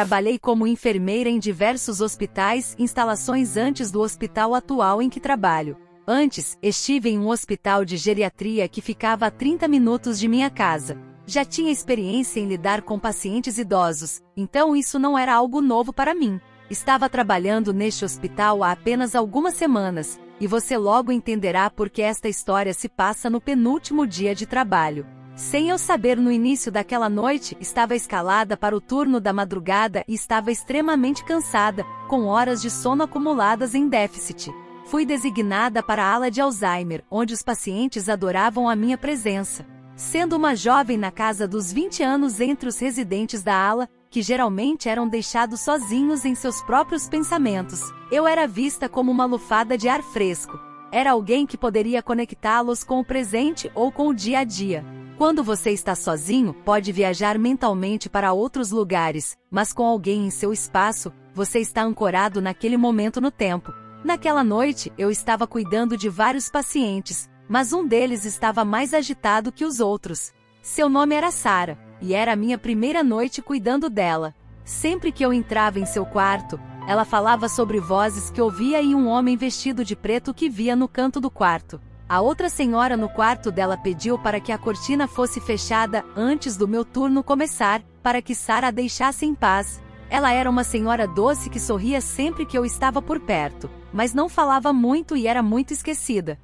Trabalhei como enfermeira em diversos hospitais e instalações antes do hospital atual em que trabalho. Antes, estive em um hospital de geriatria que ficava a 30 minutos de minha casa. Já tinha experiência em lidar com pacientes idosos, então isso não era algo novo para mim. Estava trabalhando neste hospital há apenas algumas semanas, e você logo entenderá por que esta história se passa no penúltimo dia de trabalho. Sem eu saber, no início daquela noite, estava escalada para o turno da madrugada e estava extremamente cansada, com horas de sono acumuladas em déficit. Fui designada para a ala de Alzheimer, onde os pacientes adoravam a minha presença. Sendo uma jovem na casa dos 20 anos entre os residentes da ala, que geralmente eram deixados sozinhos em seus próprios pensamentos, eu era vista como uma lufada de ar fresco. Era alguém que poderia conectá-los com o presente ou com o dia a dia. Quando você está sozinho, pode viajar mentalmente para outros lugares, mas com alguém em seu espaço, você está ancorado naquele momento no tempo. Naquela noite, eu estava cuidando de vários pacientes, mas um deles estava mais agitado que os outros. Seu nome era Sarah, e era a minha primeira noite cuidando dela. Sempre que eu entrava em seu quarto, ela falava sobre vozes que ouvia e um homem vestido de preto que via no canto do quarto. A outra senhora no quarto dela pediu para que a cortina fosse fechada antes do meu turno começar, para que Sarah a deixasse em paz. Ela era uma senhora doce que sorria sempre que eu estava por perto, mas não falava muito e era muito esquecida.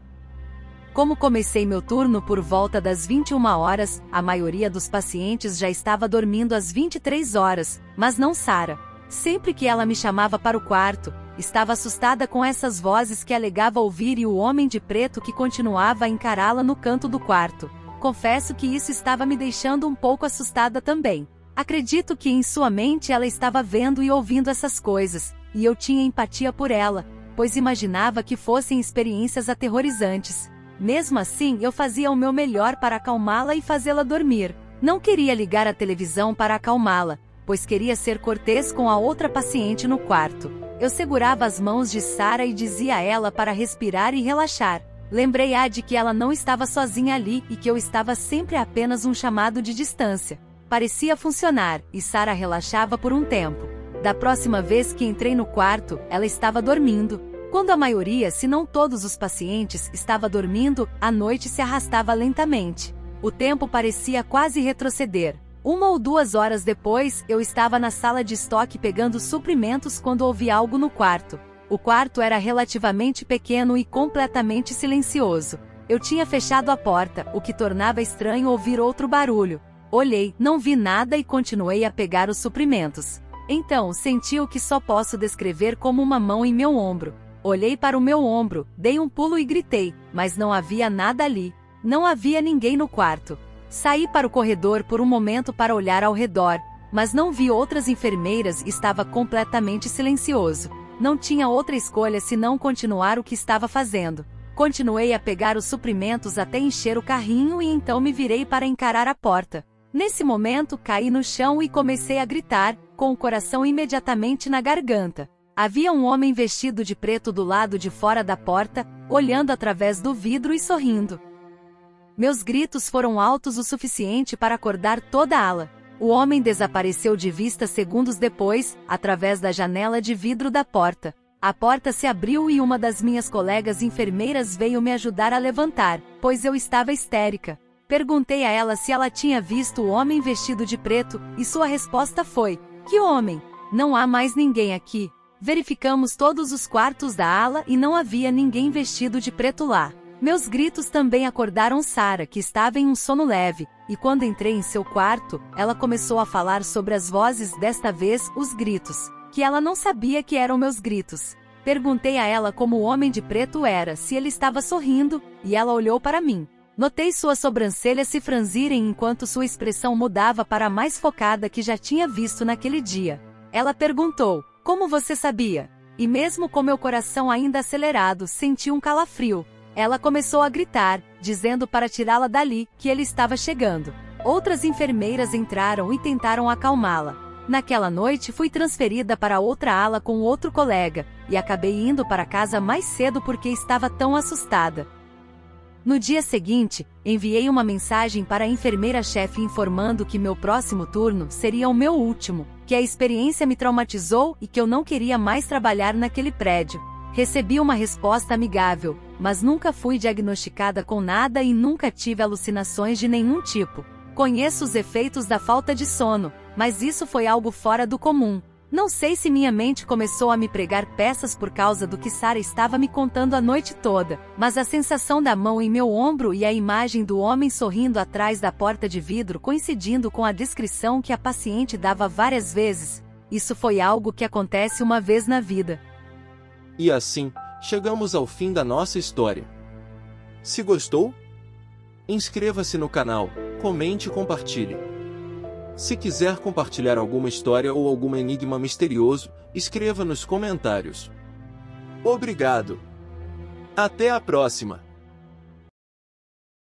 Como comecei meu turno por volta das 21 horas, a maioria dos pacientes já estava dormindo às 23 horas, mas não Sarah. Sempre que ela me chamava para o quarto, estava assustada com essas vozes que alegava ouvir e o homem de preto que continuava a encará-la no canto do quarto. Confesso que isso estava me deixando um pouco assustada também. Acredito que em sua mente ela estava vendo e ouvindo essas coisas, e eu tinha empatia por ela, pois imaginava que fossem experiências aterrorizantes. Mesmo assim, eu fazia o meu melhor para acalmá-la e fazê-la dormir. Não queria ligar a televisão para acalmá-la, pois queria ser cortês com a outra paciente no quarto. Eu segurava as mãos de Sarah e dizia a ela para respirar e relaxar. Lembrei-a de que ela não estava sozinha ali e que eu estava sempre a apenas um chamado de distância. Parecia funcionar, e Sarah relaxava por um tempo. Da próxima vez que entrei no quarto, ela estava dormindo. Quando a maioria, se não todos os pacientes, estava dormindo, a noite se arrastava lentamente. O tempo parecia quase retroceder. 1 ou 2 horas depois, eu estava na sala de estoque pegando suprimentos quando ouvi algo no quarto. O quarto era relativamente pequeno e completamente silencioso. Eu tinha fechado a porta, o que tornava estranho ouvir outro barulho. Olhei, não vi nada e continuei a pegar os suprimentos. Então, senti o que só posso descrever como uma mão em meu ombro. Olhei para o meu ombro, dei um pulo e gritei, mas não havia nada ali. Não havia ninguém no quarto. Saí para o corredor por um momento para olhar ao redor, mas não vi outras enfermeiras e estava completamente silencioso. Não tinha outra escolha senão continuar o que estava fazendo. Continuei a pegar os suprimentos até encher o carrinho e então me virei para encarar a porta. Nesse momento, caí no chão e comecei a gritar, com o coração imediatamente na garganta. Havia um homem vestido de preto do lado de fora da porta, olhando através do vidro e sorrindo. Meus gritos foram altos o suficiente para acordar toda a ala. O homem desapareceu de vista segundos depois, através da janela de vidro da porta. A porta se abriu e uma das minhas colegas enfermeiras veio me ajudar a levantar, pois eu estava histérica. Perguntei a ela se ela tinha visto o homem vestido de preto, e sua resposta foi: "Que homem? Não há mais ninguém aqui." Verificamos todos os quartos da ala e não havia ninguém vestido de preto lá. Meus gritos também acordaram Sarah, que estava em um sono leve, e quando entrei em seu quarto, ela começou a falar sobre as vozes, desta vez, os gritos, que ela não sabia que eram meus gritos. Perguntei a ela como o homem de preto era, se ele estava sorrindo, e ela olhou para mim. Notei suas sobrancelhas se franzirem enquanto sua expressão mudava para a mais focada que já tinha visto naquele dia. Ela perguntou: "Como você sabia?" E mesmo com meu coração ainda acelerado, senti um calafrio. Ela começou a gritar, dizendo para tirá-la dali, que ele estava chegando. Outras enfermeiras entraram e tentaram acalmá-la. Naquela noite fui transferida para outra ala com outro colega, e acabei indo para casa mais cedo porque estava tão assustada. No dia seguinte, enviei uma mensagem para a enfermeira-chefe informando que meu próximo turno seria o meu último, que a experiência me traumatizou e que eu não queria mais trabalhar naquele prédio. Recebi uma resposta amigável, mas nunca fui diagnosticada com nada e nunca tive alucinações de nenhum tipo. Conheço os efeitos da falta de sono, mas isso foi algo fora do comum. Não sei se minha mente começou a me pregar peças por causa do que Sarah estava me contando a noite toda, mas a sensação da mão em meu ombro e a imagem do homem sorrindo atrás da porta de vidro coincidindo com a descrição que a paciente dava várias vezes, isso foi algo que acontece uma vez na vida. E assim, chegamos ao fim da nossa história. Se gostou? Inscreva-se no canal, comente e compartilhe. Se quiser compartilhar alguma história ou algum enigma misterioso, escreva nos comentários. Obrigado! Até a próxima!